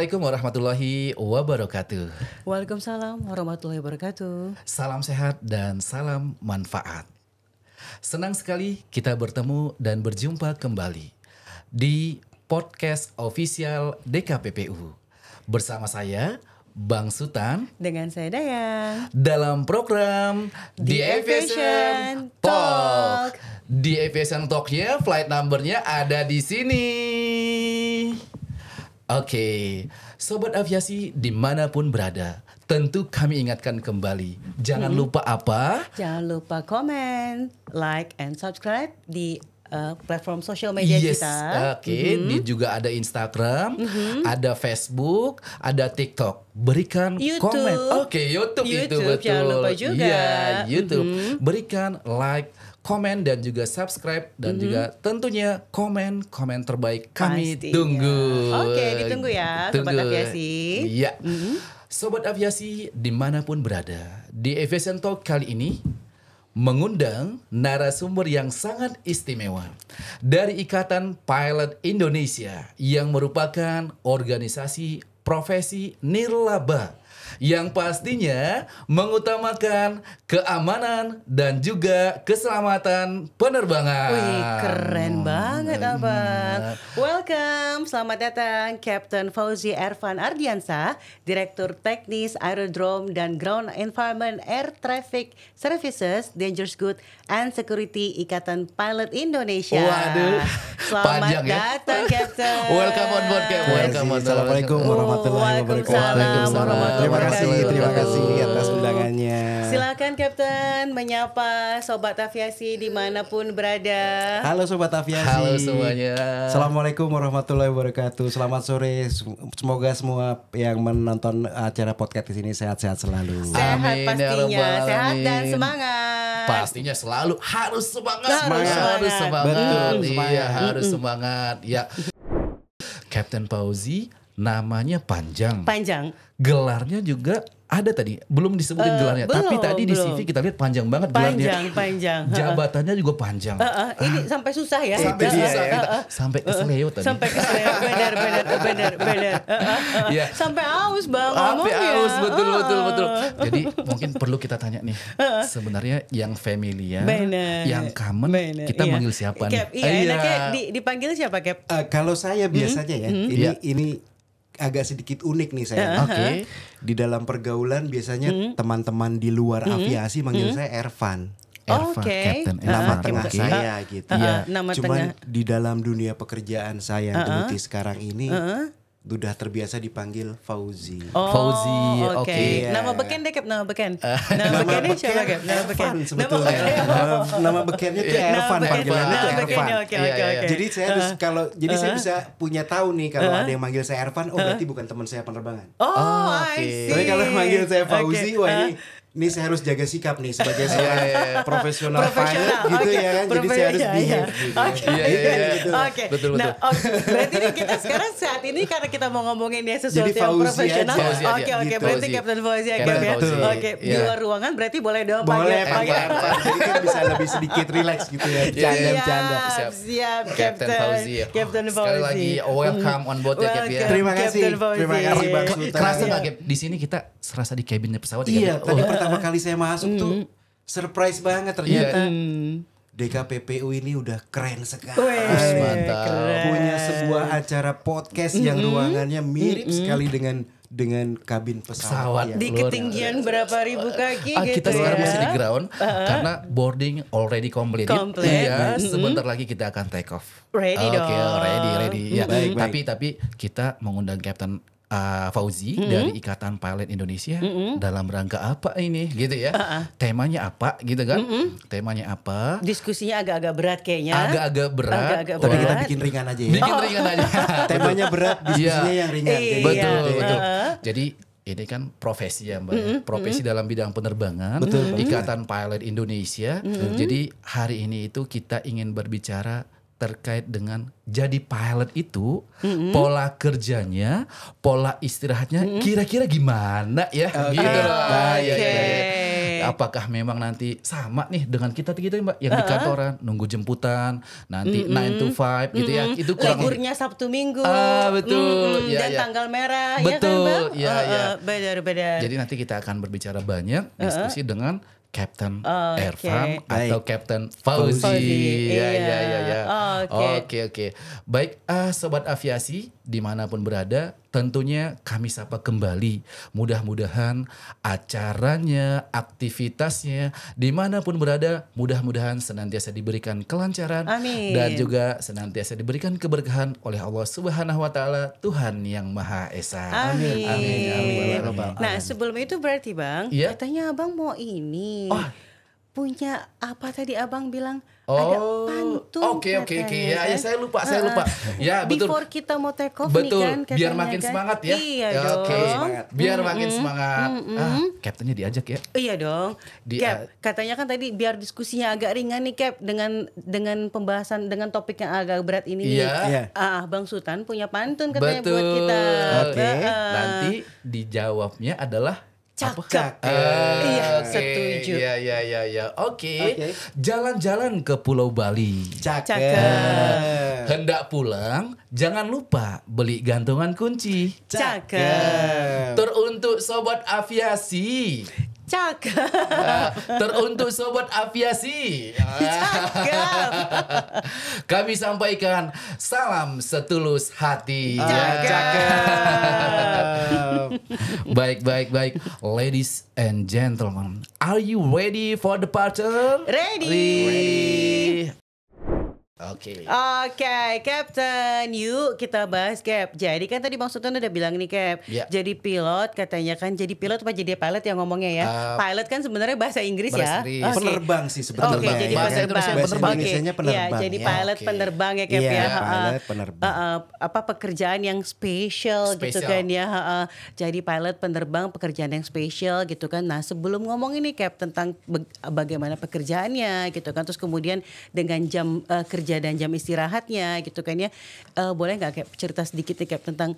Assalamualaikum warahmatullahi wabarakatuh. Waalaikumsalam warahmatullahi wabarakatuh. Salam sehat dan salam manfaat. Senang sekali kita bertemu dan berjumpa kembali di podcast official DKPPU. Bersama saya, Bang Sutan. Dengan saya Dayang. Dalam program The Aviation Talk. The Aviation Talk-nya, flight number-nya ada di sini. Oke, Sobat Aviasi dimanapun berada, tentu kami ingatkan kembali, jangan lupa apa? Jangan lupa komen, like, and subscribe di platform sosial media kita. Oke, di juga ada Instagram, ada Facebook, ada TikTok. Berikan YouTube. komen. Oke, YouTube itu betul. Jangan lupa juga. Iya, YouTube. Berikan like, komen dan juga subscribe dan juga tentunya komen terbaik kami Pastinya. tunggu. Oke, ditunggu ya, Sobat Aviasi. Iya. Sobat Aviasi dimanapun berada, di Aviation Talk kali ini mengundang narasumber yang sangat istimewa dari Ikatan Pilot Indonesia yang merupakan organisasi profesi nirlaba yang pastinya mengutamakan keamanan dan juga keselamatan penerbangan. Wih, keren banget Abang. Welcome, selamat datang Captain Fauzi Ervan Ardiansa, Direktur Teknis Aerodrome dan Ground Environment Air Traffic Services, Dangerous Goods and Security Ikatan Pilot Indonesia. Waduh, selamat panjang ya. datang Captain. Welcome on board, Cap. Welcome on board. Assalamualaikum warahmatullahi wabarakatuh. Waalaikumsalam warahmatullahi Terima kasih wabarakatuh. atas undangannya. Silakan Captain menyapa Sobat Aviasi dimanapun berada. Halo Sobat Aviasi. Halo semuanya. Assalamualaikum warahmatullahi wabarakatuh. Selamat sore. Semoga semua yang menonton acara podcast di sini sehat-sehat selalu. Sehat Amin, ya pastinya, Rabbal sehat dan Alamin. semangat. Pastinya selalu harus semangat. Harus Harus semangat. Betul, Iya, semangat. harus semangat. Ya. Captain Fauzi namanya panjang. Panjang. Gelarnya juga ada tadi, belum disebutin gelarnya. Tapi belum, tadi di belum. CV kita lihat panjang banget gelarnya. Panjang. Jabatannya juga panjang. Ini sampai susah ya. Sampai dia susah ya. kita. Sampai keseleo tadi. Sampai keseleo. Benar. Iya. Sampai aus Bang Sampai ngomongnya. aus, betul. Jadi mungkin perlu kita tanya nih, sebenarnya yang familiar, Bener. yang common, Bener, kita iya. manggil siapa Cap, nih? iya, enaknya dipanggil siapa Cap? Kalau saya biasanya ya, ini agak sedikit unik nih saya. Oke. Di dalam pergaulan biasanya teman-teman di luar aviasi manggil saya Ervan. Ervan, Oke. Captain Nama Ervan. tengah Oke. saya gitu. Iya. Nama Cuman tengah. di dalam dunia pekerjaan saya yang geluti sekarang ini udah terbiasa dipanggil Fauzi. Fauzi, oke. Oke. Nama beken deh Cap, nama beken. Nama bekennya siapa Cap? Nama beken. Ervan sebetulnya. Nama bekennya tuh Ervan, beken. panggilannya tuh Nama bekennya, Ervan. Oke. Iya. Jadi saya harus saya bisa punya tahu nih kalau ada yang manggil saya Ervan, oh berarti bukan teman saya penerbangan. Oh, oke. I see. Tapi kalau manggil saya Fauzi, Oke. wah ini saya harus jaga sikap nih sebagai seorang profesional pilot gitu oke. ya kan. Jadi saya harus behave gitu. Oke. Iya. Oke. Betul. Nah, berarti nih kita sekarang saat ini karena kita mau ngomongin ya sesuatu Jadi yang Fauzi profesional. aja. Fauzi aja. Oke. Gitu. Berarti Fauzi. Captain Fauzi ya, Captain Cap, ya. Fauzi. Oke. Di Iya. luar ruangan berarti boleh dong Boleh panggil. pakai Ervan, jadi kan bisa lebih sedikit relax gitu ya. Bercanda-bercanda. Siap, Captain Fauzi. Captain Fauzi. Sekali lagi welcome on board ya, Cap ya. Welcome. Terima kasih. Captain Fauzi. Terima kasih Bang Sultan. Kerasa nggak, Cap? Di sini kita serasa di cabinnya pesawat ya, Iya, Cap? tadi pertama kali saya masuk tuh surprise banget ternyata. Iya. DKPPU ini udah keren sekali. Wih, mantap. keren. Punya sebuah acara podcast yang ruangannya mirip sekali dengan kabin pesawat. Pesawat. Di Luar ketinggian berapa ribu kaki gitu Kita sekarang ya. masih di ground karena boarding already complete. Complete. Iya, sebentar lagi kita akan take off. Ready dong. Oke, ready. Ya, Baik. tapi kita mengundang Captain Fauzi dari Ikatan Pilot Indonesia dalam rangka apa ini gitu ya. Temanya apa gitu kan? Temanya apa? Diskusinya agak-agak berat kayaknya. Agak-agak berat. Agak-agak Tapi kita berat. bikin ringan aja ya. Bikin ringan aja. Temanya berat, diskusinya Iya. yang ringan. Iya. Jadi- Betul, Iya. betul. Jadi ini kan profesi ya Mbak, ya. Profesi dalam bidang penerbangan, Ikatan Pilot Indonesia. Jadi hari ini itu kita ingin berbicara terkait dengan jadi pilot itu pola kerjanya, pola istirahatnya kira-kira gimana ya? Gitu loh. Baik. Ya, ya, ya. apakah memang nanti sama nih dengan kita gitu Mbak yang di kantoran nunggu jemputan nanti 9 to 5 gitu ya. Itu kurang Liburnya Sabtu Minggu. betul. Ya, Dan ya. tanggal merah Betul, ya kan Bang? ya. Benar-benar. Jadi nanti kita akan berbicara banyak diskusi dengan Captain Oke. Ervan atau Baik. Captain Fauzi. Fauzi, Ya, iya. ya, ya. Oke. Oke. Baik, sobat aviasi dimanapun berada, tentunya kami sapa kembali. Mudah-mudahan acaranya, aktivitasnya, dimanapun berada, mudah-mudahan senantiasa diberikan kelancaran Amin. dan juga senantiasa diberikan keberkahan oleh Allah Subhanahu Wa Taala, Tuhan yang Maha Esa. Amin. Amin. Nah, sebelum itu berarti Bang, Iya. katanya Abang mau ini. Oh. Punya apa tadi Abang bilang? Ada pantun. Oke. katanya, Ya, kan? saya lupa. Ya, betul. Before kita mau take off Betul, nih kan katanya, biar makin kan? semangat ya. Iya Ya, dong. Oke, biar makin semangat. Kaptennya diajak ya. Iya dong. Di- Cap, katanya kan tadi biar diskusinya agak ringan nih Cap dengan pembahasan dengan topik yang agak berat ini nih. Iya. Iya. Bang Sultan punya pantun katanya Betul. buat kita. Oke. Nanti dijawabnya adalah Cakep. Oke. Iya, setuju. Ya. Oke. Oke. Jalan-jalan ke Pulau Bali. Cakep. Hendak pulang, jangan lupa beli gantungan kunci. Cakep. Teruntuk sobat aviasi. Cakep. Teruntuk sobat aviasi. Cakep. Kami sampaikan salam setulus hati. Baik. Ladies and gentlemen, are you ready for departure? Ready. Oke. Oke, Captain, yuk kita bahas Cap. Jadi kan tadi Bang Sultan udah bilang nih Cap. Ya. Jadi pilot katanya kan jadi pilot apa jadi pilot yang ngomongnya ya? Pilot kan sebenarnya bahasa Inggris ya. Bahasa Inggris. Oke. Penerbang sih sebetulnya. Oke, jadi Bahasa penerbang. Indonesia Bahasa penerbang. Indonesianya Oke. penerbang. Iya, jadi ya. pilot Oke. penerbang ya Cap Iya, ya. pilot penerbang. Apa pekerjaan yang spesial gitu Spesial. kan ya. Jadi pilot penerbang pekerjaan yang spesial gitu kan. Nah, sebelum ngomong ini Cap tentang bagaimana pekerjaannya gitu kan. Terus kemudian dengan jam kerja dan jam istirahatnya gitu kan ya. Boleh nggak Cap cerita sedikit nih Cap tentang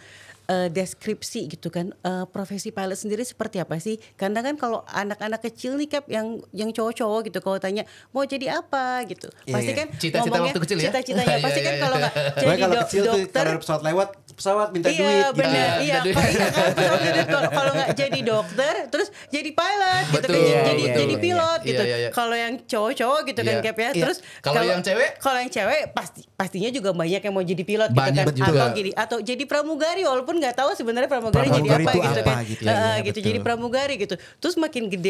deskripsi gitu kan profesi pilot sendiri seperti apa sih? Karena kan kalau anak-anak kecil nih Cap yang cowok-cowok gitu kalau tanya mau jadi apa gitu. Iya, Pasti iya. kan Cita-cita ngomongnya waktu kecil ya? cita-citanya pasti kan Iya. kalau nggak Pokoknya jadi kalau kecil tuh dokter. kalau ada pesawat lewat, pesawat minta duit Iya gitu. benar, ya. iya. Ada duit. Kalau nggak jadi dokter, terus jadi pilot gitu kan, Betul, jadi betul. jadi pilot Iya, gitu. iya. Kalau yang cowok-cowok gitu kan Iya. Cap ya. Iya. Terus Kalau yang cewek? Kalau yang cewek pastinya juga banyak yang mau jadi pilot Banyak gitu kan. juga. Atau jadi pramugari walaupun nggak tahu sebenarnya pramugari jadi Pramugari apa itu gitu apa kan. gitu. Heeh, Iya, gitu betul. jadi pramugari gitu. Terus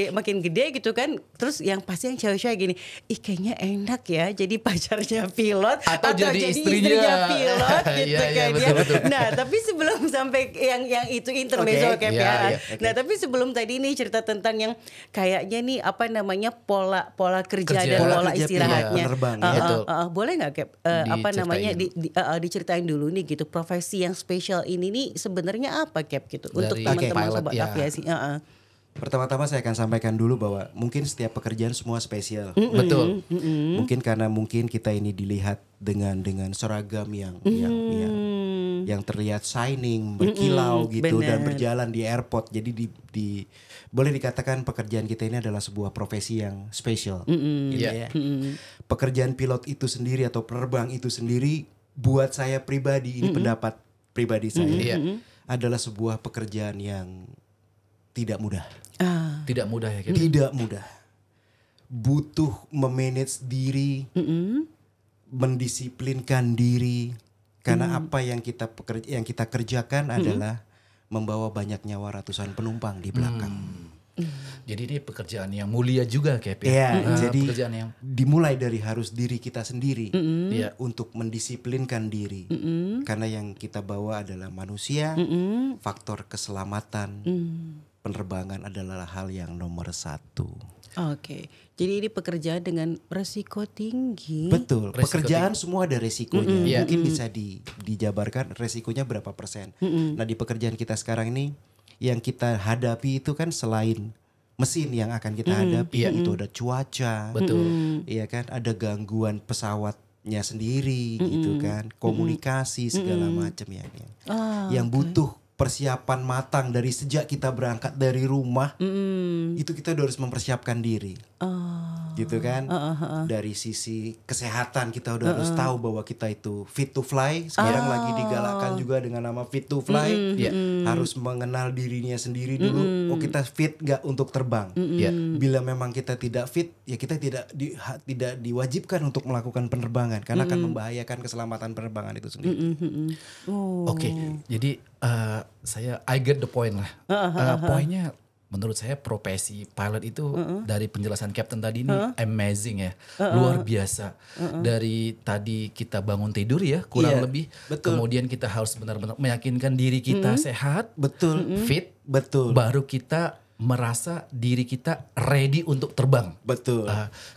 makin gede gitu kan. Terus yang pasti yang cewek-cewek gini, ih kayaknya enak ya jadi pacarnya pilot Atau jadi istrinya. pilot gitu Iya, iya, kan betul, ya. betul. Nah, tapi sebelum sampai yang itu intermezzo Oke. Cap Iya, ya. iya, oke. Nah, tapi sebelum tadi nih cerita tentang yang kayaknya nih apa namanya pola kerja Kerja. dan Pola pola kerja istirahatnya. penerbang, Heeh, ya. Betul. boleh nggak Cap apa namanya Diceritain. diceritain dulu nih gitu profesi yang spesial ini nih sebenarnya apa Cap gitu untuk Dari teman-teman pilot, sobat ya. aviasi. Heeh. Pertama-tama saya akan sampaikan dulu bahwa mungkin setiap pekerjaan semua spesial. Betul. Mungkin karena kita ini dilihat dengan seragam yang terlihat shining, berkilau gitu dan benar. berjalan di airport. Jadi boleh dikatakan pekerjaan kita ini adalah sebuah profesi yang spesial. Gitu Iya. ya. Pekerjaan pilot itu sendiri atau penerbang itu sendiri buat saya pribadi ini pendapat pribadi saya Iya. adalah sebuah pekerjaan yang tidak mudah. Tidak mudah ya gitu. Tidak mudah. Butuh memanage diri, mendisiplinkan diri. Karena apa yang kita kerjakan adalah membawa banyak nyawa ratusan penumpang di belakang. Jadi ini pekerjaan yang mulia juga Cap ya. Iya, Ah, jadi pekerjaan yang dimulai dari harus diri kita sendiri Iya. untuk mendisiplinkan diri. Karena yang kita bawa adalah manusia, faktor keselamatan, penerbangan adalah hal yang nomor satu. Oke. Jadi ini pekerjaan dengan resiko tinggi. Betul, Resiko pekerjaan semua ada resikonya. Iya. Mungkin bisa dijabarkan resikonya berapa persen. Nah di pekerjaan kita sekarang ini yang kita hadapi itu kan selain mesin yang akan kita hadapi, itu ada cuaca, Betul. iya kan, ada gangguan pesawatnya sendiri, gitu kan, komunikasi segala macam yang butuh persiapan matang dari sejak kita berangkat dari rumah. Itu kita udah harus mempersiapkan diri. Gitu kan. Dari sisi kesehatan kita udah harus tahu bahwa kita itu fit to fly. Sekarang lagi digalakkan juga dengan nama fit to fly. Harus mengenal dirinya sendiri dulu. Oh, kita fit gak untuk terbang. Bila memang kita tidak fit, ya kita tidak diwajibkan untuk melakukan penerbangan karena akan membahayakan keselamatan penerbangan itu sendiri. Oke, jadi I get the point lah. Poinnya menurut saya profesi pilot itu dari penjelasan Captain tadi ini amazing ya, luar biasa. Dari tadi kita bangun tidur ya kurang lebih, kemudian kita harus benar-benar meyakinkan diri kita sehat, fit, baru kita merasa diri kita ready untuk terbang.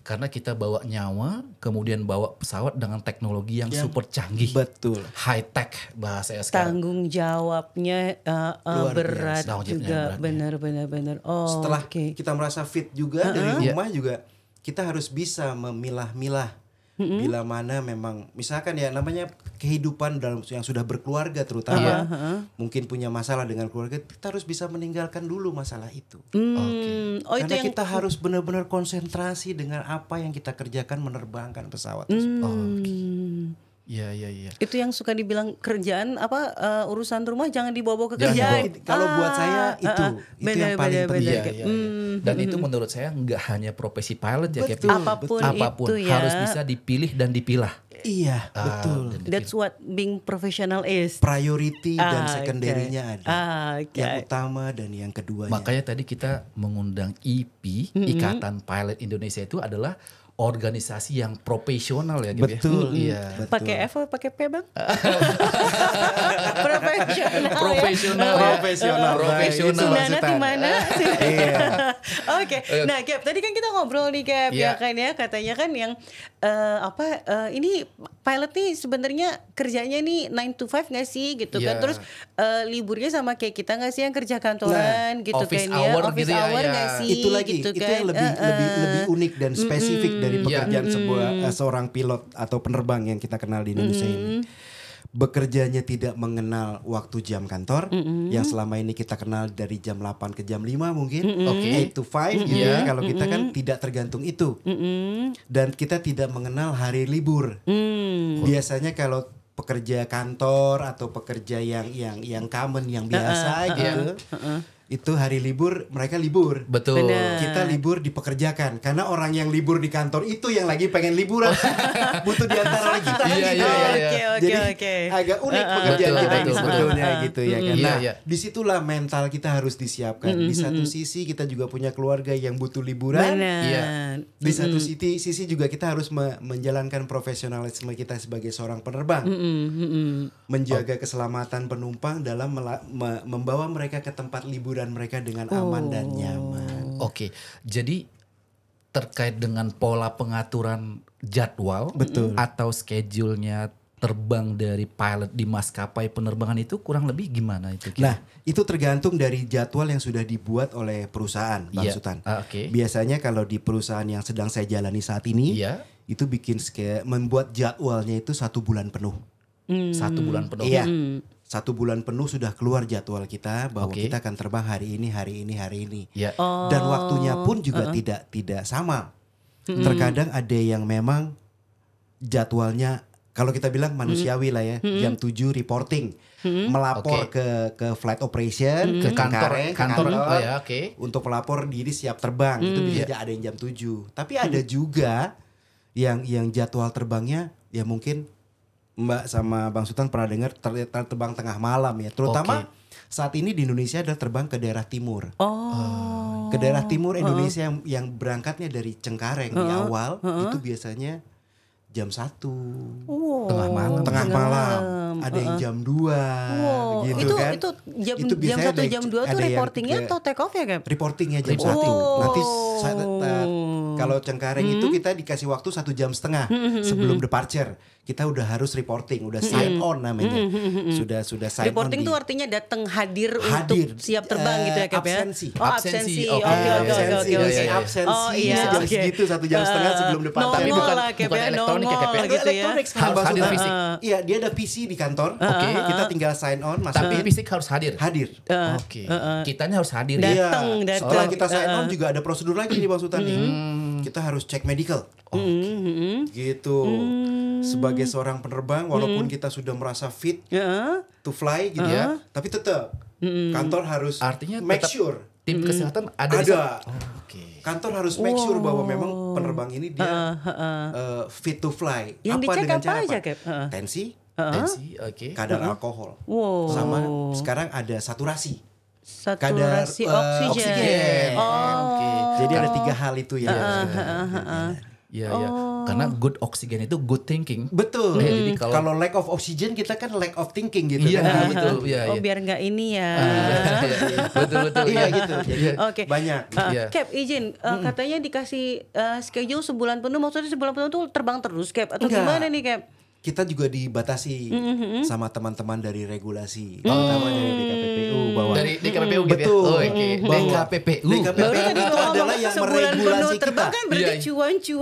Karena kita bawa nyawa, kemudian bawa pesawat dengan teknologi yang super canggih. High tech bahasa sekarang. Tanggung jawabnya berat juga. Benar. Setelah kita merasa fit juga dari rumah juga, kita harus bisa memilah-milah. Bila mana memang misalkan ya namanya kehidupan dalam yang sudah berkeluarga terutama mungkin punya masalah dengan keluarga, kita harus bisa meninggalkan dulu masalah itu. Karena kita harus benar-benar konsentrasi dengan apa yang kita kerjakan menerbangkan pesawat tersebut. Iya. Itu yang suka dibilang kerjaan urusan rumah jangan dibawa ke kerjaan. Kalau buat saya itu yang paling penting. Dan itu menurut saya nggak hanya profesi pilot ya, Apapun itu harus bisa dipilih dan dipilah. Iya, betul. That's what being professional is. Priority dan secondary-nya ada. Yang utama dan yang keduanya. Makanya tadi kita mengundang IP, Ikatan Pilot Indonesia itu adalah organisasi yang profesional ya, betul. Iya. Pakai F atau pakai P, Bang? Profesional. Sunana di mana? Oke. Nah, Cap, tadi kan kita ngobrol nih, Cap, ya kan ya, katanya kan yang ini pilot nih sebenarnya kerjanya nih 9 to 5 nggak sih gitu kan? Terus liburnya sama kayak kita nggak sih yang kerja kantoran gitu kan ya? Office hour nggak sih? Itu lagi, gitu itu kan? yang lebih unik dan spesifik dari pekerjaan seorang pilot atau penerbang yang kita kenal di Indonesia ini. Bekerjanya tidak mengenal waktu jam kantor yang selama ini kita kenal dari jam 8 ke jam 5 mungkin 8 to 5 gitu ya. Kalau kita kan tidak tergantung itu. Dan kita tidak mengenal hari libur. Biasanya kalau pekerja kantor atau pekerja yang common yang biasa gitu, itu hari libur mereka libur. Betul. Kita libur dipekerjakan karena orang yang libur di kantor itu yang lagi pengen liburan butuh diantara kita. Jadi agak unik pekerjaan kita ini sebetulnya gitu ya kan. Nah, disitulah mental kita harus disiapkan. Di satu sisi kita juga punya keluarga yang butuh liburan. Di satu sisi juga kita harus menjalankan profesionalisme kita sebagai seorang penerbang. Menjaga keselamatan penumpang dalam membawa mereka ke tempat liburan mereka dengan aman dan nyaman. Oke, jadi terkait dengan pola pengaturan jadwal atau schedule-nya terbang dari pilot di maskapai penerbangan itu kurang lebih gimana itu? Nah, itu tergantung dari jadwal yang sudah dibuat oleh perusahaan, Bang Sultan. Biasanya kalau di perusahaan yang sedang saya jalani saat ini, itu membuat jadwalnya itu 1 bulan penuh. 1 bulan penuh. Iya. 1 bulan penuh sudah keluar jadwal kita bahwa kita akan terbang hari ini. Dan waktunya pun juga tidak sama. Terkadang ada yang memang jadwalnya kalau kita bilang manusiawi lah ya, jam 7 reporting, melapor ke flight operation, ke kantor untuk melapor diri siap terbang. Itu bisa ada yang jam 7. Tapi ada juga yang jadwal terbangnya ya mungkin Mbak sama Bang Sultan pernah dengar terbang tengah malam ya. Terutama saat ini di Indonesia ada terbang ke daerah timur. Ke daerah timur Indonesia yang berangkatnya dari Cengkareng di awal itu biasanya jam 1 tengah malam. Ada yang jam 2 gitu kan. Itu jam 1 jam 2 tuh reportingnya atau take off ya kan? Reportingnya jam 1. Nanti Kalau Cengkareng itu kita dikasih waktu 1,5 jam sebelum departure. Kita udah harus reporting, udah sign on namanya. Sudah sign reporting on. Reporting tuh artinya datang hadir untuk siap terbang gitu ya Cap ya? Absensi. Absensi. Oke. Absensi jam segitu 1,5 jam sebelum departure. Tapi bukan elektronik ya Cap ya? Elektronik harus hadir fisik. Iya, dia ada PC di kantor. Kita tinggal sign on. Tapi fisik harus hadir. Oke. Kitanya harus hadir. Datang. Setelah kita sign on juga ada prosedur lagi nih Bang Sultan. Kita harus cek medical. Gitu. Sebagai seorang penerbang, walaupun kita sudah merasa fit to fly gitu ya, tapi tetap kantor harus artinya make sure tim kesehatan ada. Kantor harus make sure bahwa memang penerbang ini dia fit to fly. Yang apa dicek dengan apa cara aja, apa? Cap? Tensi, kadar alkohol, sama sekarang ada saturasi oksigen. Jadi ada 3 hal itu ya. Iya. Karena good oxygen itu good thinking. Betul. Jadi kalau lack of oxygen kita kan lack of thinking gitu. Iya, betul. Biar nggak ini ya. Betul. Iya gitu. Jadi banyak. Cap, izin katanya dikasih schedule sebulan penuh. Maksudnya sebulan penuh tuh terbang terus Cap atau gimana nih Cap? Kita juga dibatasi sama teman-teman dari regulasi, terutama dari DKPPU bahwa dari DKPPU gitu betul, ya. DKPPU itu adalah yang meregulasi kita. Kan berarti cuan gitu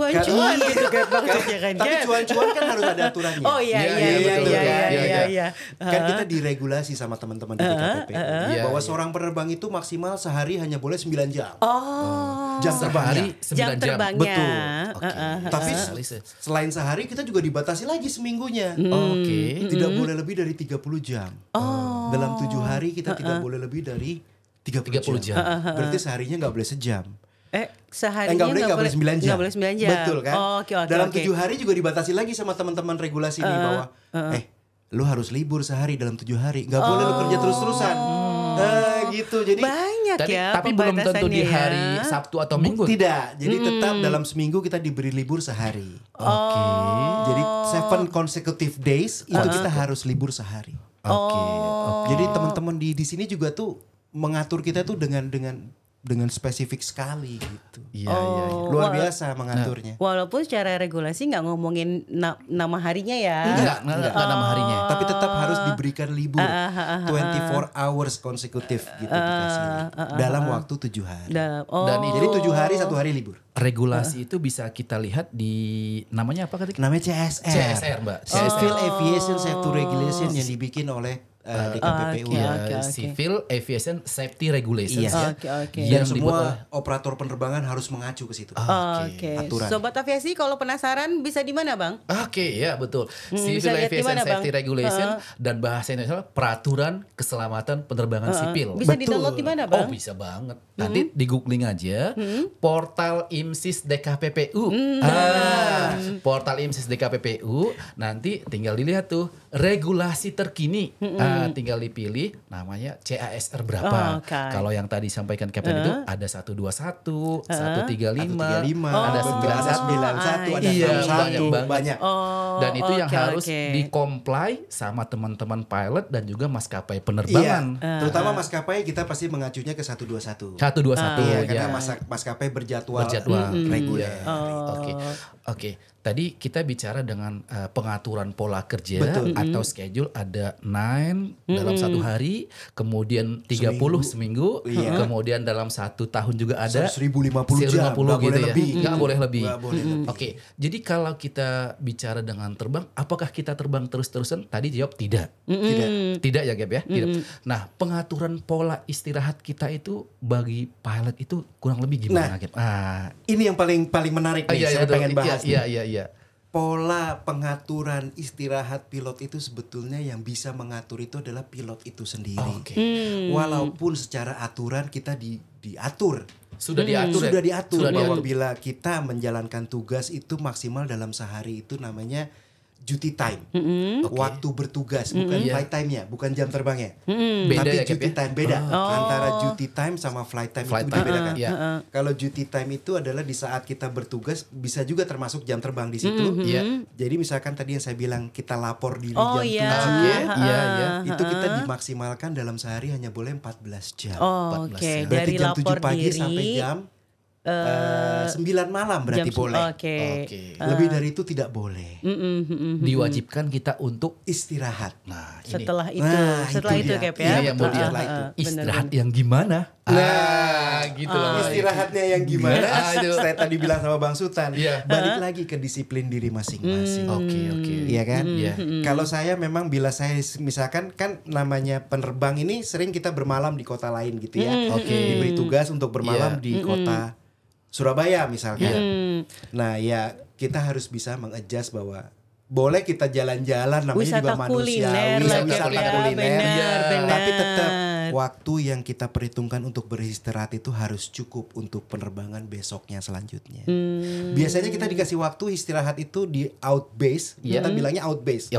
kan maksudnya kan. Tapi cuan kan harus ada aturannya. Oh iya. Kan kita diregulasi sama teman-teman dari DKPPU bahwa seorang penerbang itu maksimal sehari hanya boleh 9 jam. Jam terbangnya. Jam terbangnya. Betul. Tapi selain sehari kita juga dibatasi lagi minggunya. Tidak boleh lebih dari 30 jam. Dalam 7 hari kita tidak boleh lebih dari 30 jam. Berarti seharinya nggak boleh sejam. Seharinya nggak boleh 9 jam. Nggak boleh 9 jam. Betul kan? Dalam 7 hari juga dibatasi lagi sama teman-teman regulasi ini bahwa lu harus libur sehari dalam 7 hari. Nggak boleh lu kerja terus-terusan. Gitu. Jadi banyak tapi belum tentu di hari Sabtu atau Minggu. Tidak. Jadi tetap dalam seminggu kita diberi libur sehari. Jadi 7 consecutive days itu kita harus libur sehari. Jadi teman-teman di sini juga tuh mengatur kita tuh dengan spesifik sekali gitu. Iya. Luar biasa mengaturnya. Walaupun secara regulasi nggak ngomongin nama harinya ya. Enggak nama harinya. Tapi tetap harus diberikan libur 24 hours konsekutif gitu dikasih. Dalam waktu 7 hari. Dan jadi 7 hari 1 hari libur. Regulasi itu bisa kita lihat di namanya apa tadi? Namanya CSR. CSR, Mbak. Civil Aviation Safety Regulation yang dibikin oleh DKPPU. Civil Aviation Safety Regulations. Dan semua operator penerbangan harus mengacu ke situ. Aturan. Sobat aviasi kalau penasaran bisa di mana Bang? Ya betul. Civil Aviation Safety Regulation dan bahasa Indonesia peraturan keselamatan penerbangan sipil. Bisa di-download di mana Bang? Bisa banget. Nanti di googling aja portal IMSIS DKPPU. Portal IMSIS DKPPU. Nanti tinggal dilihat tuh regulasi terkini. Tinggal dipilih namanya CASR berapa. Kalau yang tadi sampaikan Captain itu ada 121, 135, ada 91, ada banyak. Dan itu yang harus di-comply sama teman-teman pilot dan juga maskapai penerbangan. Terutama maskapai kita pasti mengacunya ke 121. 121 karena maskapai berjadwal reguler. Oke. Tadi kita bicara dengan pengaturan pola kerja atau schedule ada 9 dalam 1 hari, kemudian 30 seminggu, kemudian dalam 1 tahun juga ada 1050 jam, nggak boleh lebih. Oke, jadi kalau kita bicara dengan terbang, apakah kita terbang terus-terusan? Tadi jawab tidak. Tidak ya Gap ya. Tidak. Nah, pengaturan pola istirahat kita itu bagi pilot itu kurang lebih gimana Gap? Ini yang paling menarik nih, saya pengen bahas. Iya. Pola pengaturan istirahat pilot itu sebetulnya yang bisa mengatur itu adalah pilot itu sendiri. Walaupun secara aturan kita diatur. Sudah diatur bahwa bila kita menjalankan tugas itu maksimal dalam sehari itu namanya duty time. Waktu bertugas, bukan flight time-nya, bukan jam terbangnya. Beda tapi ya, duty time beda. Antara duty time sama flight time itu dibedakan. Kalau duty time itu adalah di saat kita bertugas bisa juga termasuk jam terbang di situ. Jadi misalkan tadi yang saya bilang kita lapor diri jam 7, itu kita dimaksimalkan dalam sehari hanya boleh 14 jam. Berarti dari jam lapor 7 pagi diri sampai jam 9 malam berarti boleh. Oke. Lebih dari itu tidak boleh. Diwajibkan kita untuk istirahat. Nah, ini. Setelah itu Cap ya. Ini yang mau dia istirahat yang gimana? Gitu loh. Istirahatnya yang gimana? Saya tadi bilang sama Bang Sultan. Balik lagi ke disiplin diri masing-masing. Oke. Iya kan? Kalau saya memang bila saya misalkan kan namanya penerbang ini sering kita bermalam di kota lain gitu ya. Diberi tugas untuk bermalam di kota Surabaya misalkan. Nah ya kita harus bisa mengadjust bahwa boleh kita jalan-jalan namanya wisata juga manusia, wisata kuliner, tapi tetap waktu yang kita perhitungkan untuk beristirahat itu harus cukup untuk penerbangan besoknya selanjutnya. Biasanya kita dikasih waktu istirahat itu di out base, kita bilangnya out base.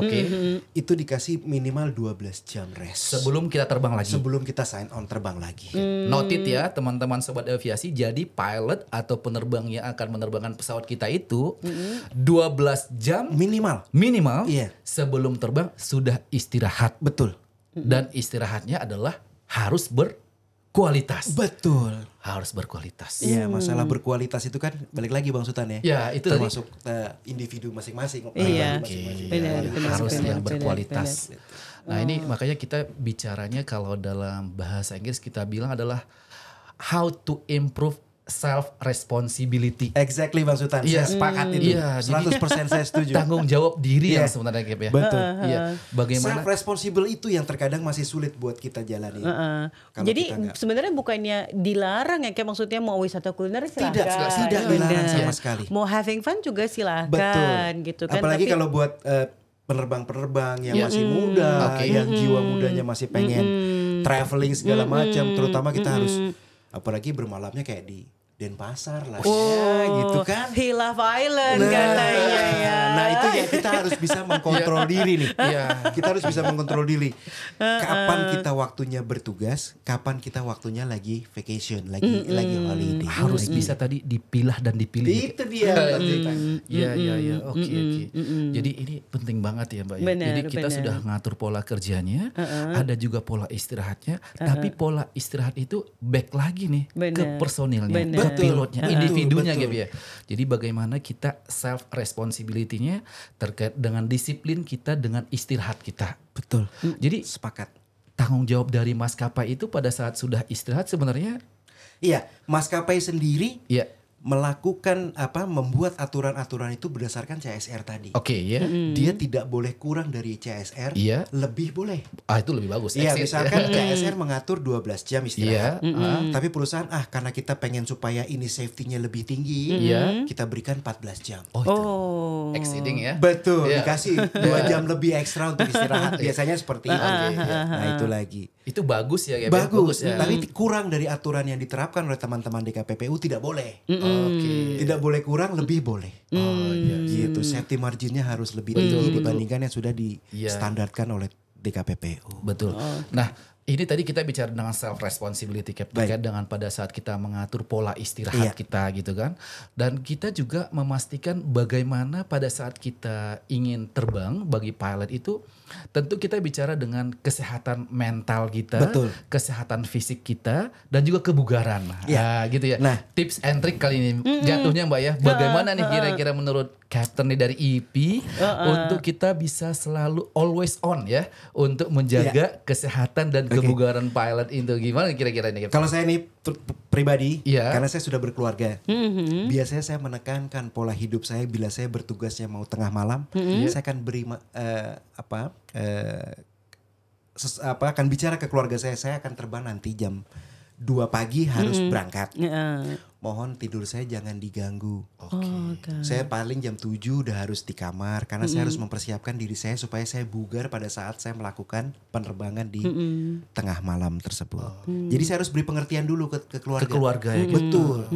Itu dikasih minimal 12 jam rest. Sebelum kita terbang lagi. Sebelum kita sign on terbang lagi. Noted ya teman-teman sobat aviasi, jadi pilot atau penerbang yang akan menerbangkan pesawat kita itu 12 jam minimal sebelum terbang sudah istirahat. Betul. Dan istirahatnya adalah harus berkualitas. Betul. Harus berkualitas. Iya, masalah berkualitas itu kan balik lagi Bang Sultan ya. Ya, itu termasuk individu masing-masing. Iya. Benar, harus yang berkualitas. Nah, ini makanya kita bicaranya kalau dalam bahasa Inggris kita bilang adalah how to improve self responsibility. Exactly Bang Sultan. Saya sepakat itu. 100% saya setuju. Tanggung jawab diri yang sebenarnya Cap ya. Betul. Bagaimana self responsible itu yang terkadang masih sulit buat kita jalani. Jadi sebenarnya bukannya dilarang ya, kayak maksudnya mau wisata kuliner silakan. Tidak dilarang sama sekali. Mau having fun juga silakan. Betul. Gitu kan. Apalagi kalau buat penerbang-penerbang yang masih muda, yang jiwa mudanya masih pengen traveling segala macam, terutama kita harus apalagi bermalamnya kayak di Denpasar lah gitu kan. Hilaf Island katanya ya. Nah itu ya kita harus bisa mengkontrol diri nih. Kita harus bisa mengontrol diri. Kapan kita waktunya bertugas, kapan kita waktunya lagi vacation, lagi holiday. Harus bisa tadi dipilah dan dipilih. Itu dia. Iya. Oke. Jadi ini penting banget ya Mbak. Jadi kita sudah ngatur pola kerjanya, ada juga pola istirahatnya, tapi pola istirahat itu back lagi nih ke personilnya. Pilotnya, individunya gitu ya. Jadi bagaimana kita self responsibility-nya terkait dengan disiplin kita dengan istirahat kita. Betul. Jadi sepakat. Tanggung jawab dari maskapai itu pada saat sudah istirahat sebenarnya. Iya, maskapai sendiri. Iya. Melakukan membuat aturan-aturan itu berdasarkan CSR tadi. Dia tidak boleh kurang dari CSR, lebih boleh. Itu lebih bagus. Iya, misalkan CSR mengatur 12 jam istirahat. Tapi perusahaan karena kita pengen supaya ini safety-nya lebih tinggi, kita berikan 14 jam. Exceeding ya. Betul, dikasih 2 jam lebih ekstra untuk istirahat. Biasanya seperti itu. Nah, itu lagi. Itu bagus ya. Bagus ya. Tapi kurang dari aturan yang diterapkan oleh teman-teman DKPPU tidak boleh. Tidak boleh kurang, lebih boleh. Gitu. Safety marginnya harus lebih tinggi dibandingkan yang sudah distandarkan oleh DKPPU. Betul. Nah, ini tadi kita bicara dengan self responsibility Cap, terkait dengan pada saat kita mengatur pola istirahat kita gitu kan. Dan kita juga memastikan bagaimana pada saat kita ingin terbang bagi pilot itu tentu kita bicara dengan kesehatan mental kita, kesehatan fisik kita dan juga kebugaran. Gitu ya. Nah, tips and trick kali ini jatuhnya Mbak ya. Bagaimana nih kira-kira menurut Captain nih dari EP untuk kita bisa selalu always on ya untuk menjaga kesehatan dan kebugaran pilot itu, gimana kira-kira ini? Kalau saya nih pribadi, karena saya sudah berkeluarga, biasanya saya menekankan pola hidup saya bila saya bertugasnya mau tengah malam, saya akan beri akan bicara ke keluarga saya akan terbang nanti jam 2 pagi harus berangkat. Mohon tidur saya jangan diganggu. Saya paling jam 7 udah harus di kamar karena saya harus mempersiapkan diri saya supaya saya bugar pada saat saya melakukan penerbangan di tengah malam tersebut. Jadi saya harus beri pengertian dulu ke keluarga. Ke keluarga ya. Betul.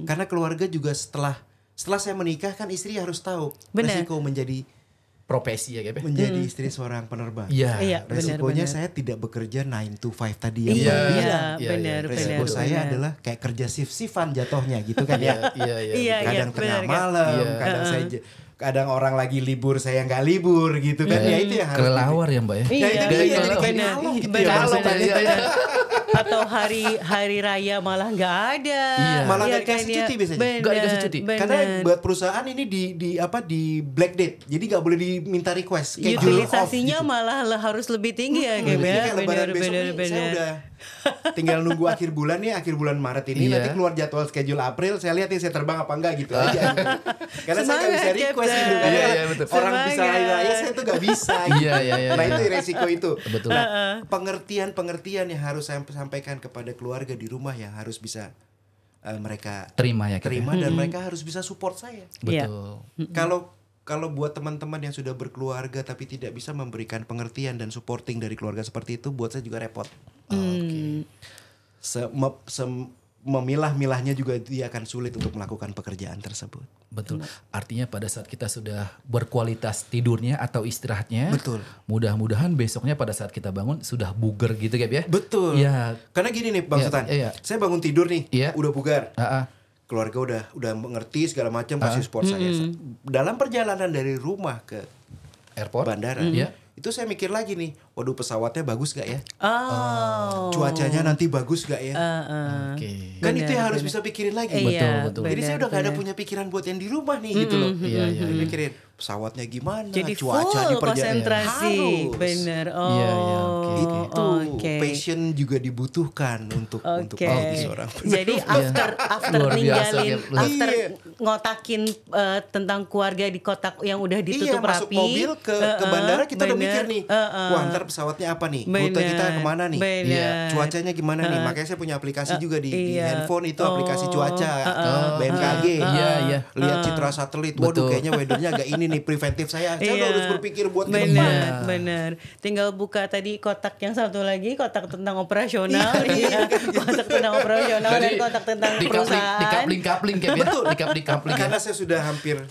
Karena keluarga juga setelah saya menikah kan istri harus tahu resiko menjadi profesi ya Cap. Menjadi istri seorang penerbang. Resikonya saya tidak bekerja 9 to 5 tadi yang benar. Resiko saya adalah kayak kerja shift-shiftan jatuhnya gitu kan ya. Kadang tengah malam, kadang orang lagi libur saya nggak libur gitu kan. Ya itu yang harus kelelawar ya Mbak ya. Jadi kayak nyalok gitu ya. Atau hari raya malah nggak ada. Iya. Malah ya, nggak dikasih cuti biasanya. Nggak dikasih cuti. Karena buat perusahaan ini di black date. Jadi nggak boleh diminta request. Utilisasinya malah harus lebih tinggi ya, Gap ya. Kayak lebaran besok nih, saya udah tinggal nunggu akhir bulan Maret ini. Nanti keluar jadwal schedule April, saya lihat nih saya terbang apa enggak gitu aja. Karena saya nggak bisa request gitu. Karena orang bisa hari raya saya tuh nggak bisa. Nah itu resiko itu. Betul. Nah, pengertian yang harus saya sampaikan kepada keluarga di rumah yang harus bisa mereka terima dan mereka harus bisa support saya. Betul. Kalau buat teman-teman yang sudah berkeluarga tapi tidak bisa memberikan pengertian dan supporting dari keluarga seperti itu, buat saya juga repot. Memilah-milahnya juga dia akan sulit untuk melakukan pekerjaan tersebut. Betul. Artinya pada saat kita sudah berkualitas tidurnya atau istirahatnya, betul. Mudah-mudahan besoknya pada saat kita bangun sudah bugar gitu ya. Betul. Ya. Karena gini nih Bang Sultan, saya bangun tidur nih, udah bugar. Keluarga udah mengerti segala macam, kasih support saya. Dalam perjalanan dari rumah ke airport, bandara, itu saya mikir lagi nih, waduh pesawatnya bagus gak ya? Cuacanya nanti bagus gak ya? Kan itu yang harus bisa pikirin lagi. Betul. Jadi saya udah gak ada punya pikiran buat yang di rumah nih gitu loh. Mikirin pesawatnya gimana, jadi cuaca di konsentrasi. Harus. Bener. Itu passion juga dibutuhkan untuk seorang. Jadi after ninggalin, after ngotakin tentang keluarga di kotak yang udah ditutup rapi. Masuk mobil ke bandara kita udah mikir nih, wah ntar pesawatnya apa nih, rute kita kemana nih, cuacanya gimana nih. Makanya saya punya aplikasi juga di handphone itu, aplikasi cuaca BMKG. Lihat citra satelit, waduh kayaknya weathernya agak ini nih, preventif saya udah harus berpikir buat ke depan. Bener. Tinggal buka tadi kotak yang satu lagi, kotak tentang operasional, kotak tentang operasional dan kotak tentang perusahaan. Dikapling kayak betul. Dikapling. Karena saya sudah hampir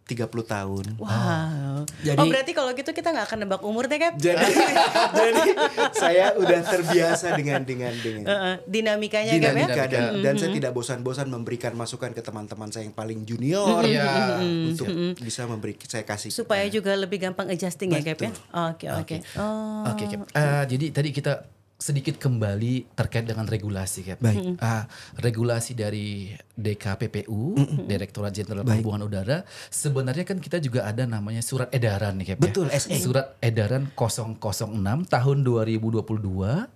30 tahun. Wow. Berarti kalau gitu kita nggak akan nebak umur deh, Cap. Jadi saya udah terbiasa dengan dinamikanya, Cap ya. Dan saya tidak bosan-bosan memberikan masukan ke teman-teman saya yang paling junior untuk bisa saya kasih. Supaya juga lebih gampang adjusting ya, Cap ya. Oke, Cap. Jadi tadi kita sedikit kembali terkait dengan regulasi, Cap. Baik. Regulasi dari DKPPU, Direktorat Jenderal Perhubungan Udara, sebenarnya kan kita juga ada namanya surat edaran nih, Cap. Betul, ya? Surat edaran 006 tahun 2022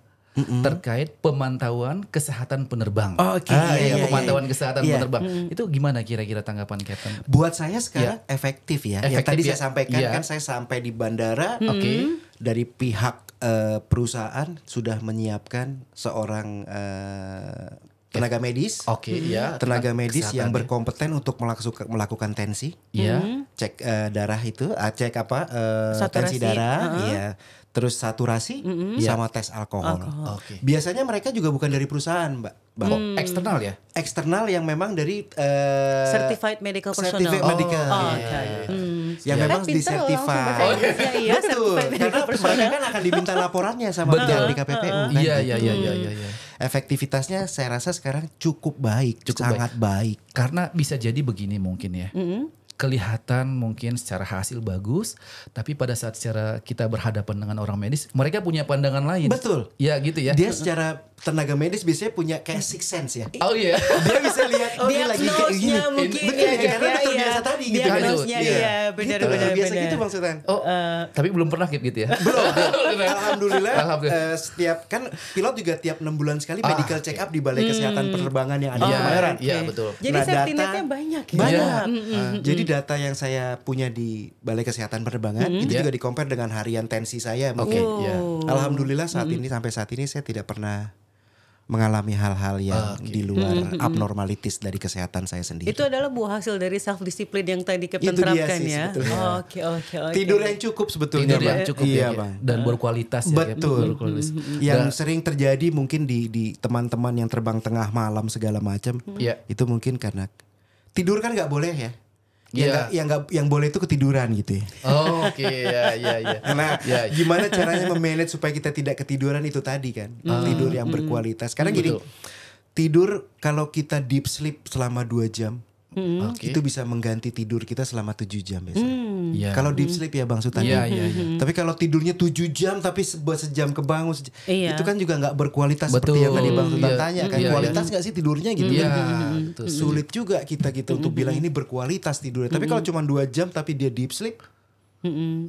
terkait pemantauan kesehatan penerbang. Pemantauan kesehatan penerbang. Itu gimana kira-kira tanggapan Captain? Buat saya sekarang efektif ya. Yang tadi saya sampaikan kan saya sampai di bandara, dari pihak perusahaan sudah menyiapkan seorang tenaga medis, tenaga medis yang berkompeten untuk melakukan tensi, cek darah itu, cek tensi darah, terus saturasi, sama tes alkohol. Biasanya mereka juga bukan dari perusahaan, Mbak. Eksternal ya? Eksternal yang memang dari Certified Medical Personnel. Yang memang disertified. Betul. Karena mereka kan akan diminta laporannya sama pihak di KPPU. Iya. Efektivitasnya saya rasa sekarang cukup baik, sangat baik. Karena bisa jadi begini mungkin ya. Kelihatan mungkin secara hasil bagus, tapi pada saat secara kita berhadapan dengan orang medis, mereka punya pandangan lain. Betul. Ya gitu ya. Dia secara tenaga medis biasanya punya kayak sixth sense ya. Oh iya. Dia bisa lihat ini lagi kayak gini. Betul ya, karena udah terbiasa tadi gitu. Benar. Biasa gitu Bang Sultan. Tapi belum pernah gitu ya. Belum. Alhamdulillah. Setiap kan pilot juga tiap 6 bulan sekali medical check up di Balai Kesehatan Penerbangan yang ada di Kemayoran. Iya, betul. Jadi safety netnya banyak ya. Banyak. Jadi data yang saya punya di Balai Kesehatan Penerbangan itu juga di-compare dengan harian tensi saya. Alhamdulillah sampai saat ini saya tidak pernah mengalami hal-hal yang di luar abnormalities dari kesehatan saya sendiri. Itu adalah buah hasil dari self discipline yang tadi Captain terapkan ya. Oke. Tidur yang cukup sebetulnya. Tidur yang cukup Bang. Dan berkualitas ya. Betul. Yang sering terjadi mungkin di teman-teman yang terbang tengah malam segala macam. Itu mungkin karena tidur kan nggak boleh ya. Yang boleh itu ketiduran gitu ya. Oke, ya. Nah, gimana caranya memanage supaya kita tidak ketiduran itu tadi kan. Tidur yang berkualitas. Karena gini, tidur kalau kita deep sleep selama 2 jam, itu bisa mengganti tidur kita selama 7 jam biasanya. Kalau deep sleep ya Bang Sultan. Tapi kalau tidurnya 7 jam tapi sejam kebangun, itu kan juga nggak berkualitas. Betul. Seperti yang tadi Bang Sultan tanya kan, kualitas nggak sih tidurnya gitu kan? Sulit juga kita untuk bilang ini berkualitas tidurnya. Tapi kalau cuma 2 jam tapi dia deep sleep,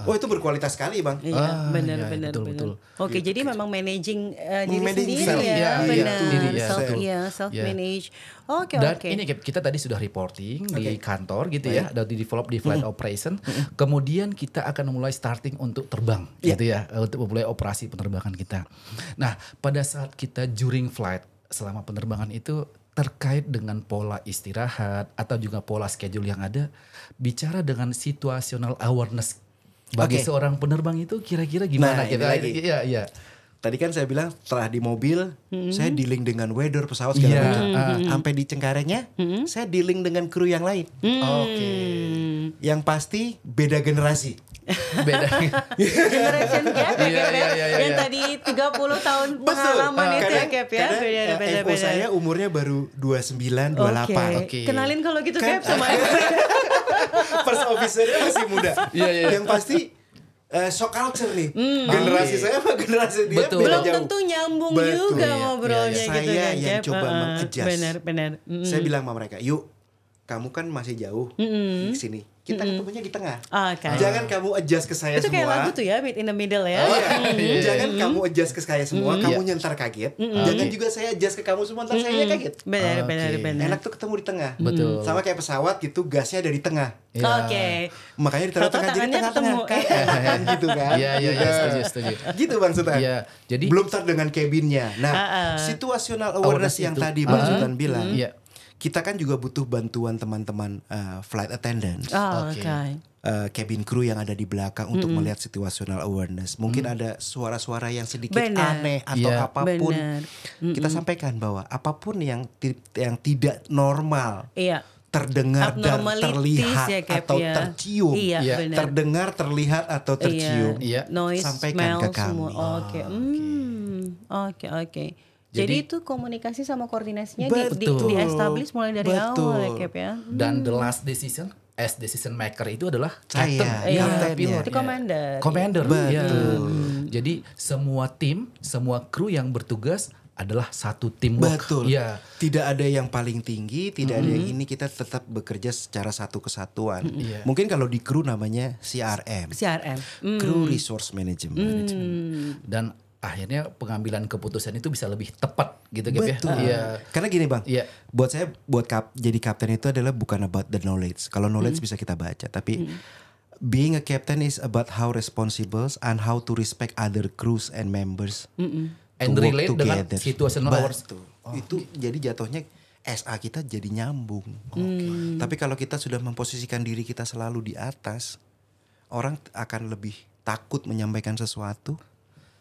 oh itu berkualitas sekali Bang. Iya, benar. Betul. Oke, jadi memang managing diri Managing sendiri ya, benar. Self manage. Oke. Dan ini kita tadi sudah reporting di kantor gitu ya, udah di develop di flight operation. Kemudian kita akan mulai starting untuk terbang gitu ya, untuk memulai operasi penerbangan kita. Nah, pada saat kita during flight selama penerbangan itu terkait dengan pola istirahat atau juga pola schedule yang ada, bicara dengan situational awareness bagi seorang penerbang itu kira-kira gimana kita? Iya. Tadi kan saya bilang setelah di mobil saya dealing dengan weather pesawat segala macam. Sampai di Cengkarengnya saya dealing dengan kru yang lain. Oke. Yang pasti beda generasi. Beda generation gap ya, yang tadi 30 tahun pengalaman itu ya Cap ya. Beda. FO saya umurnya baru 29, 28. Oke. Kenalin kalau gitu Cap sama First officer-nya masih muda. Yang pasti shock culture nih. Generasi saya sama generasi dia belum tentu nyambung juga ngobrolnya gitu kan. Saya yang coba mengadjust. Benar. Saya bilang sama mereka, yuk kamu kan masih jauh di sini. Kita ketemunya di tengah. Jangan kamu adjust ke saya itu semua. Itu kayak lagu tuh ya, Meet in the Middle ya. Jangan kamu adjust ke saya semua, kamu nyentar kaget. Jangan juga saya adjust ke kamu semua, ntar saya kaget. Benar. Enak tuh ketemu di tengah. Betul. Sama kayak pesawat gitu, gasnya dari tengah. Oke. Makanya di tengah-tengah jadi tengah-tengah. Gitu kan. Iya, setuju. Gitu Bang Sultan. Iya. Jadi belum start dengan cabinnya. Nah, situational awareness yang tadi Bang Sultan bilang. Kita kan juga butuh bantuan teman-teman flight attendants, cabin crew yang ada di belakang untuk melihat situational awareness. Mungkin ada suara-suara yang sedikit aneh atau apapun. Kita sampaikan bahwa apapun yang tidak normal, terdengar dan terlihat atau tercium, terdengar, terlihat atau tercium, noise, sampaikan ke kami. Oke. Jadi itu komunikasi sama koordinasinya di-establish mulai dari awal ya Cap ya. Dan the last decision as decision maker itu adalah saya, pilot. Commander. Betul. Jadi semua tim, semua kru yang bertugas adalah satu teamwork. Betul. Tidak ada yang paling tinggi, tidak ada yang ini, kita tetap bekerja secara satu kesatuan. Mungkin kalau di kru namanya CRM. Crew Resource Management. Dan akhirnya pengambilan keputusan itu bisa lebih tepat gitu ya. Karena gini Bang, buat saya jadi kapten itu adalah bukan about the knowledge. Kalau knowledge bisa kita baca, tapi being a captain is about how responsible and how to respect other crews and members. And relate dengan situational awareness. Itu jadi jatuhnya SA kita jadi nyambung. Tapi kalau kita sudah memposisikan diri kita selalu di atas, orang akan lebih takut menyampaikan sesuatu.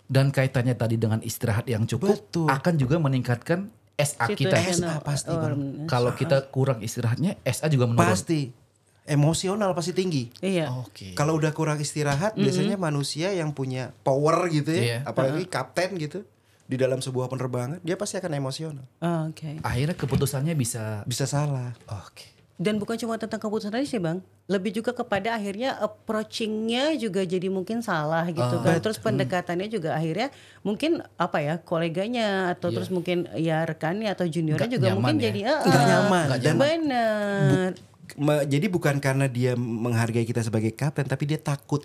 Dan kaitannya tadi dengan istirahat yang cukup akan juga meningkatkan SA kita. SA pasti Bang. Kalau kita kurang istirahatnya, SA juga menurun. Pasti. Emosional pasti tinggi. Kalau udah kurang istirahat, biasanya manusia yang punya power gitu ya, apalagi kapten gitu, di dalam sebuah penerbangan, dia pasti akan emosional. Akhirnya keputusannya bisa salah. Dan bukan cuma tentang keputusan tadi sih Bang, lebih juga kepada akhirnya approachingnya juga jadi mungkin salah gitu kan. Terus pendekatannya juga akhirnya mungkin koleganya atau terus mungkin rekannya atau juniornya juga mungkin jadi nggak nyaman. Benar. Jadi bukan karena dia menghargai kita sebagai kapten, tapi dia takut.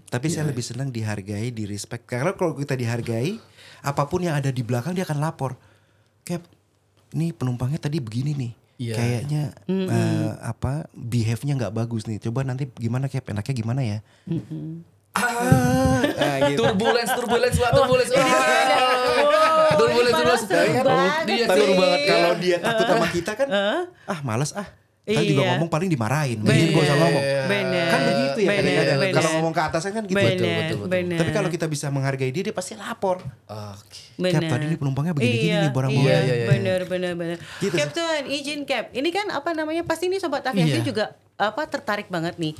Tapi saya lebih senang dihargai, di respect. Karena kalau kita dihargai, apapun yang ada di belakang dia akan lapor. Cap, ini penumpangnya tadi begini nih. Kayaknya behave-nya nggak bagus nih. Coba nanti gimana Cap? Enaknya gimana ya? Gitu. Turbulence. Dia seru banget. Kalau dia takut sama kita kan, malas Kita juga ngomong paling dimarahin. Mending gue usah ngomong. Kan begitu ya kadang-kadang. Kalau ngomong ke atasan kan gitu. Betul. Tapi kalau kita bisa menghargai dia pasti lapor. Cap tadi nih penumpangnya begini-gini nih barang-barang. Benar. Gitu. Cap tuan, izin Cap. Ini kan pasti ini Sobat Aviasi juga tertarik banget nih.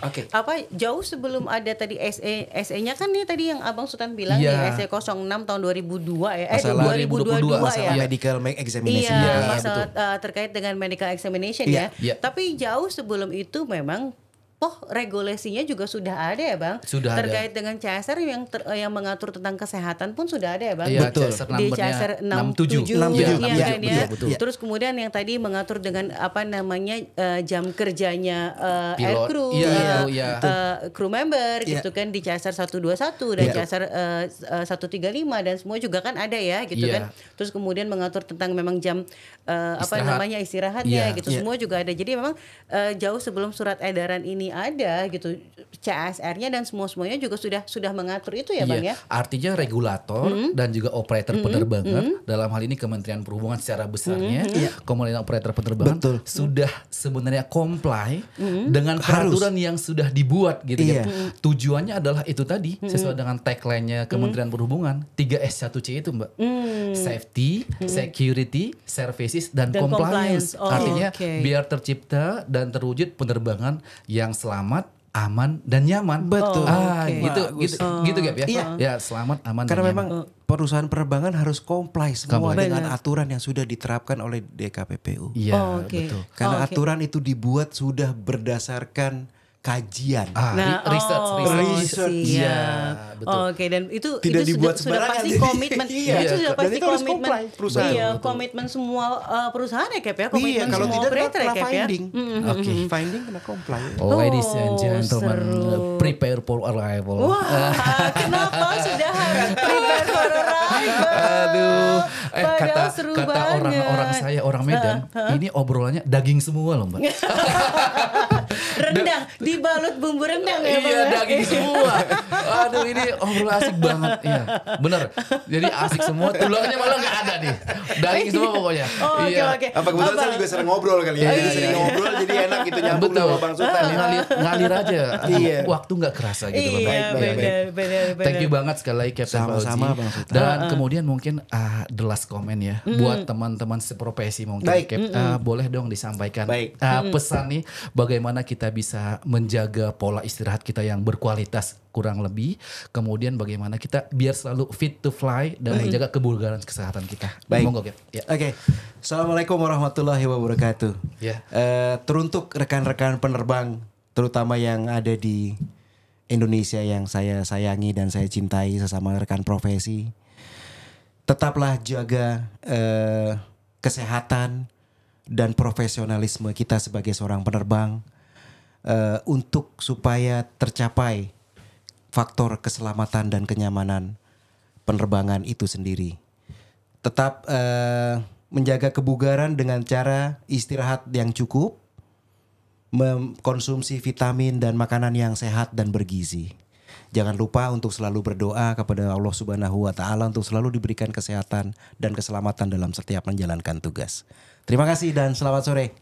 Jauh sebelum ada tadi SE-nya kan nih tadi yang Abang Sultan bilang nih SE 06 tahun 2002 ya. 2022 ya. Medical examination. Masalah terkait dengan medical examination ya. Tapi jauh sebelum itu memang regulasinya juga sudah ada ya Bang. Sudah terkait ada. dengan CSR yang mengatur tentang kesehatan pun sudah ada ya Bang. Iya, betul. Di CSR 67 kan ya. Terus kemudian yang tadi mengatur dengan jam kerjanya aircrew, crew member gitu kan di CSR 121 dan CSR 135 dan semua juga kan ada ya gitu kan. Terus kemudian mengatur tentang memang jam istirahatnya gitu semua juga ada. Jadi memang jauh sebelum surat edaran ini ada gitu CSR-nya dan semuanya juga sudah mengatur itu ya Bang ya. Artinya regulator dan juga operator penerbangan dalam hal ini Kementerian Perhubungan secara besarnya, kemudian operator penerbangan sudah sebenarnya comply dengan peraturan yang sudah dibuat gitu ya. Tujuannya adalah itu tadi sesuai dengan tagline-nya Kementerian Perhubungan 3S1C itu Mbak. Safety, security, services dan compliance. Artinya biar tercipta dan terwujud penerbangan yang selamat, aman dan nyaman. Betul. Gitu Gap ya. Ya, selamat, aman karena dan nyaman. memang perusahaan penerbangan harus comply semua dengan aturan yang sudah diterapkan oleh DKPPU. Iya, betul. Karena aturan itu dibuat sudah berdasarkan kajian. Research. Iya, betul. Dan itu tidak dibuat sudah pasti komitmen. Itu sudah pasti komitmen perusahaan. Iya, komitmen semua perusahaan ya Cap ya. Komitmen kalau semua tidak operator ya Cap ya. Finding kena comply. Ladies and gentlemen, prepare for arrival. Wah, kenapa sudah harus prepare for arrival? Aduh, kata banget. orang-orang saya orang Medan, ini obrolannya daging semua loh Mbak. Rendang dibalut bumbu rendang ya Bang. Iya, daging semua. Aduh, ini obrolan asik banget. Iya, bener. Jadi asik semua, tulangnya malah nggak ada nih. Daging semua pokoknya. Oke. Apa kebetulan saya juga sering ngobrol kali ya. Sering ngobrol jadi enak gitu nyambung sama Bang Sultan. Ngalir aja. Waktu nggak kerasa gitu loh. Benar. Thank you banget sekali lagi Captain Fauzi. Sama-sama Bang Sultan. Dan kemudian mungkin the last comment ya buat teman-teman seprofesi mungkin. Boleh dong disampaikan pesan nih bagaimana kita bisa menjaga pola istirahat kita yang berkualitas kurang lebih, kemudian bagaimana kita biar selalu fit to fly dan menjaga kebugaran kesehatan kita. Monggo Gap. Oke. Assalamualaikum warahmatullahi wabarakatuh. Teruntuk rekan-rekan penerbang terutama yang ada di Indonesia yang saya sayangi dan saya cintai sesama rekan profesi, tetaplah jaga kesehatan dan profesionalisme kita sebagai seorang penerbang untuk supaya tercapai faktor keselamatan dan kenyamanan penerbangan itu sendiri. Tetap menjaga kebugaran dengan cara istirahat yang cukup, mengkonsumsi vitamin dan makanan yang sehat dan bergizi. Jangan lupa untuk selalu berdoa kepada Allah Subhanahu wa Ta'ala untuk selalu diberikan kesehatan dan keselamatan dalam setiap menjalankan tugas. Terima kasih dan selamat sore.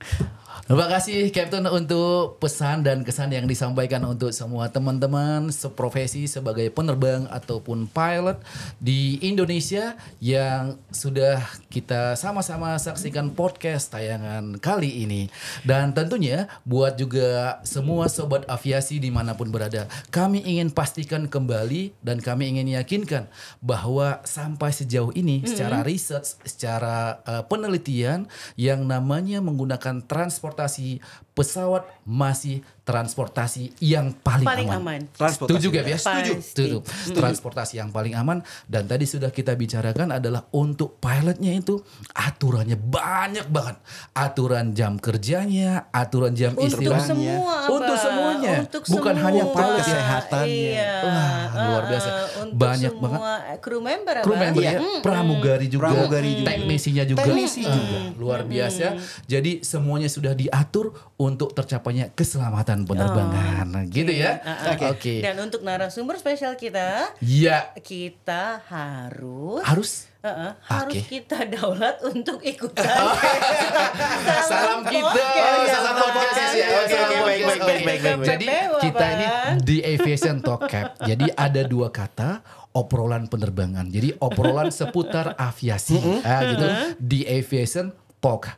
Terima kasih Captain untuk pesan dan kesan yang disampaikan untuk semua teman-teman seprofesi sebagai penerbang ataupun pilot di Indonesia yang sudah kita sama-sama saksikan podcast tayangan kali ini. Dan tentunya buat juga semua sobat aviasi dimanapun berada, kami ingin pastikan kembali dan kami ingin yakinkan bahwa sampai sejauh ini secara research, secara penelitian yang namanya menggunakan transportasi pesawat masih transportasi yang paling aman. Setuju Gap ya? Setuju. Transportasi yang paling aman. Dan tadi sudah kita bicarakan adalah untuk pilotnya itu aturannya banyak banget. Aturan jam kerjanya, aturan jam istirahatnya. Untuk semuanya. Bukan hanya pilot, kesehatannya. Wah, luar biasa. Banyak banget. Kru member ya. Pramugari juga. Teknisinya juga. Luar biasa. Jadi semuanya sudah diatur untuk tercapainya keselamatan penerbangan, gitu ya. Oke. Dan untuk narasumber spesial kita, kita harus kita daulat untuk ikutan. Salam kita, salam podcast ya. Baik. Jadi kita ini di Aviation Talk Cap. Jadi ada dua kata. Obrolan penerbangan. Jadi obrolan seputar aviasi, gitu. Di Aviation Talk.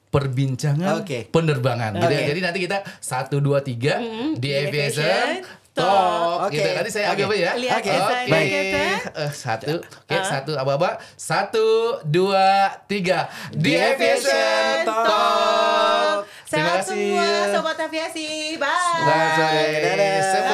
perbincangan penerbangan. Gitu ya. Jadi nanti kita 1, 2, 3 di Aviation Talk. Gitu. Nanti saya agak ya. Satu Aba-aba. 1, 2, 3 di Aviation Talk. Terima kasih semua Sobat Aviasi. Bye. Bye.